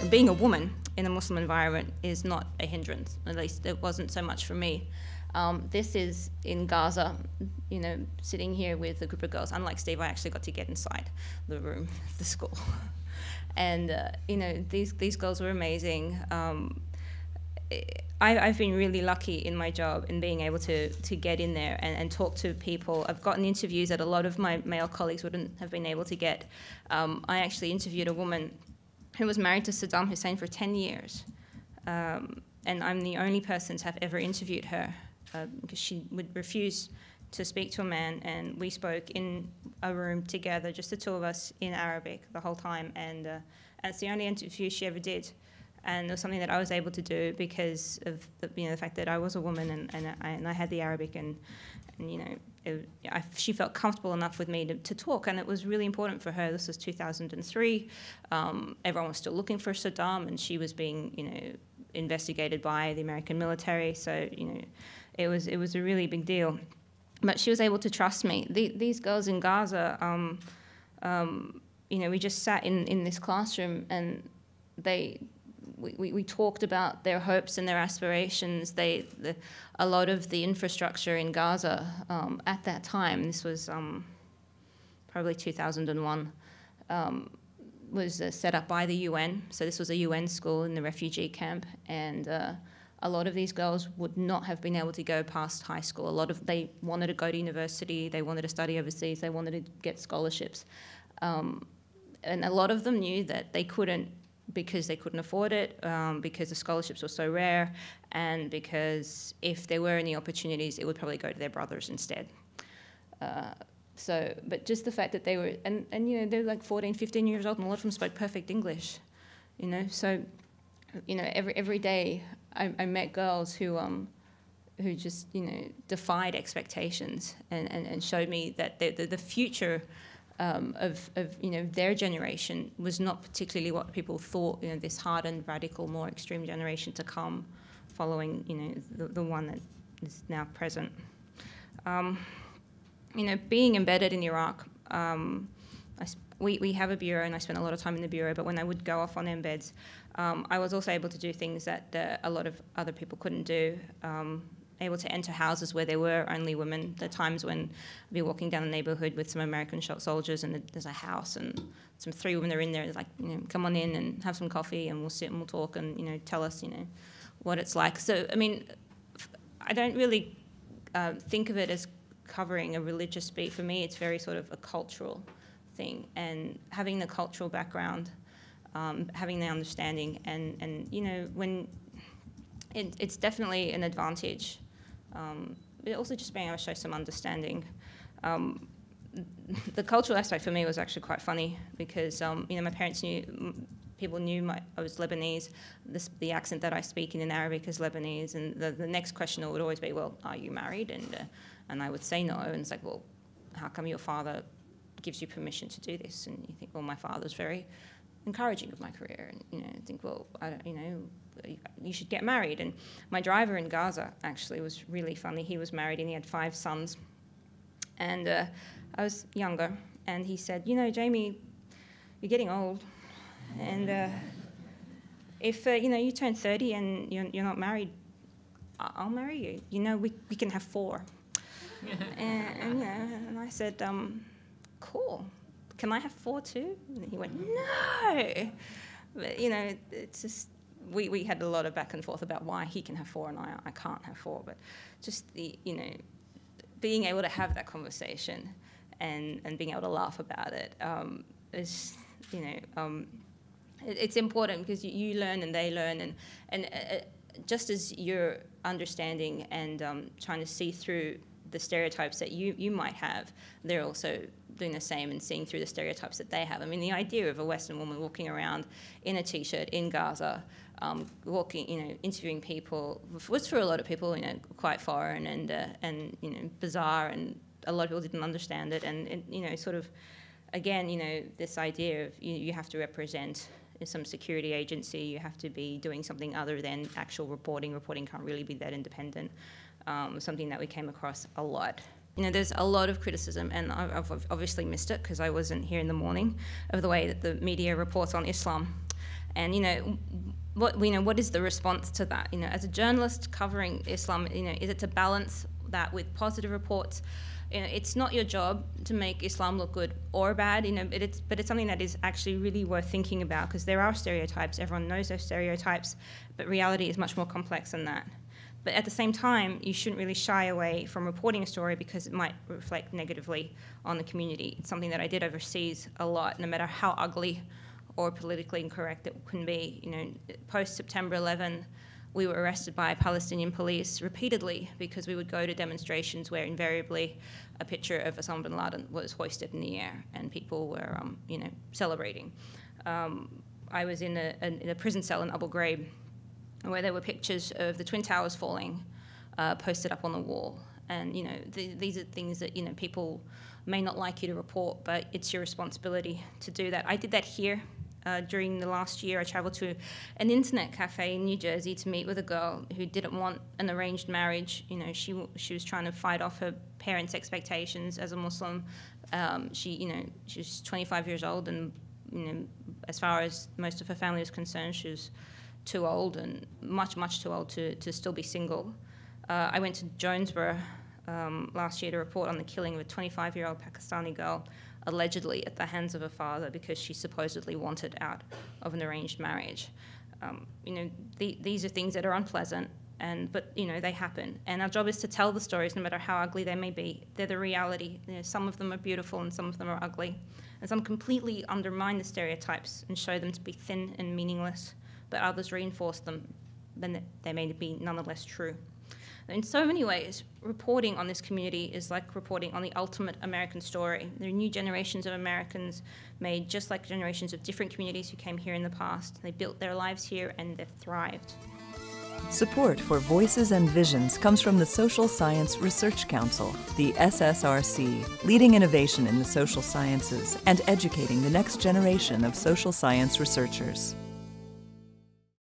being a woman in a Muslim environment is not a hindrance. At least it wasn't so much for me. This is in Gaza, you know, sitting here with a group of girls. Unlike Steve, I actually got to get inside the room, the school. And, you know, these girls were amazing. I've been really lucky in my job in being able to get in there and talk to people. I've gotten interviews that a lot of my male colleagues wouldn't have been able to get. I actually interviewed a woman who was married to Saddam Hussein for 10 years. And I'm the only person to have ever interviewed her because she would refuse to speak to a man, and we spoke in a room together, just the two of us, in Arabic the whole time, and it's the only interview she ever did. And it was something that I was able to do because of the fact that I was a woman and I had the Arabic, and you know, she felt comfortable enough with me to talk, and it was really important for her. This was 2003. Everyone was still looking for Saddam, and she was being, you know, investigated by the American military. So, you know, it was a really big deal. But she was able to trust me. These girls in Gaza, you know, we just sat in this classroom, and we talked about their hopes and their aspirations. A lot of the infrastructure in Gaza at that time, this was probably 2001, was set up by the UN. So this was a UN school in the refugee camp, and a lot of these girls would not have been able to go past high school. They wanted to go to university, they wanted to study overseas, they wanted to get scholarships. And a lot of them knew that they couldn't, because they couldn't afford it, because the scholarships were so rare, and because if there were any opportunities, it would probably go to their brothers instead. But just the fact that they were, and you know, they were like 14, 15 years old, and a lot of them spoke perfect English, you know. So, you know, every day I met girls who just, you know, defied expectations and showed me that the future of you know, their generation was not particularly what people thought, you know, this hardened, radical, more extreme generation to come following, you know, the one that is now present. You know, being embedded in Iraq, we have a bureau, and I spent a lot of time in the bureau, but when I would go off on embeds, I was also able to do things that a lot of other people couldn't do. Able to enter houses where there were only women. There are times when I'd be walking down the neighborhood with some American soldiers, and there's a house, and some 3 women are in there, like, you know, come on in and have some coffee, and we'll sit and we'll talk, and, you know, tell us, you know, what it's like. So, I mean, I don't really think of it as covering a religious beat. For me, it's very sort of a cultural thing, and having the cultural background, having the understanding, and you know, when it's definitely an advantage. But also just being able to show some understanding. The cultural aspect for me was actually quite funny because, you know, my parents people knew I was Lebanese. The accent that I speak in Arabic is Lebanese, and the next question would always be, well, are you married? And I would say no, and it's like, well, how come your father gives you permission to do this? And you think, well, my father's very encouraging of my career, and, you know, I think, well, you know, you should get married. And my driver in Gaza actually was really funny. He was married and he had 5 sons. And I was younger, and he said, you know, Jamie, you're getting old, and if you know, you turn 30 and you're not married, I'll marry you. You know, we can have 4. and you know, and I said, cool. Can I have 4 too? And he went, no. But, you know, it's just, we had a lot of back and forth about why he can have 4 and I can't have 4. But just the, you know, being able to have that conversation and being able to laugh about it is, you know, it's important because you learn and they learn, and just as you're understanding and trying to see through the stereotypes that you might have, they're also doing the same and seeing through the stereotypes that they have. I mean, the idea of a Western woman walking around in a T-shirt in Gaza, walking, you know, interviewing people, was for a lot of people, you know, quite foreign and you know, bizarre, and a lot of people didn't understand it, and you know, sort of, again, you know, this idea of you have to represent some security agency, you have to be doing something other than actual reporting. Reporting can't really be that independent. Something that we came across a lot. You know, there's a lot of criticism, and I've obviously missed it because I wasn't here in the morning, of the way that the media reports on Islam. And what is the response to that? As a journalist covering Islam, is it to balance that with positive reports? It's not your job to make Islam look good or bad, but it's something that is actually really worth thinking about, because there are stereotypes. Everyone knows those stereotypes, but reality is much more complex than that. But at the same time, you shouldn't really shy away from reporting a story because it might reflect negatively on the community. It's something that I did overseas a lot, no matter how ugly or politically incorrect it can be. Post-September 11, we were arrested by Palestinian police repeatedly because we would go to demonstrations where invariably a picture of Osama bin Laden was hoisted in the air and people were, celebrating. I was in a prison cell in Abu Ghraib where there were pictures of the Twin Towers falling posted up on the wall. And, these are things that, people may not like you to report, but it's your responsibility to do that. I did that here. During the last year, I traveled to an internet cafe in New Jersey to meet with a girl who didn't want an arranged marriage. She was trying to fight off her parents' expectations as a Muslim. She was 25 years old, and as far as most of her family was concerned, she was too old, and much too old to still be single. I went to Jonesboro last year to report on the killing of a 25-year-old Pakistani girl, allegedly at the hands of her father, because she supposedly wanted out of an arranged marriage. These are things that are unpleasant, but they happen. And our job is to tell the stories, no matter how ugly they may be. They're the reality. Some of them are beautiful and some of them are ugly. And some completely undermine the stereotypes and show them to be thin and meaningless, but others reinforce them, then they may be nonetheless true. In so many ways, reporting on this community is like reporting on the ultimate American story. There are new generations of Americans made just like generations of different communities who came here in the past. They built their lives here and they've thrived. Support for Voices and Visions comes from the Social Science Research Council, the SSRC, leading innovation in the social sciences and educating the next generation of social science researchers.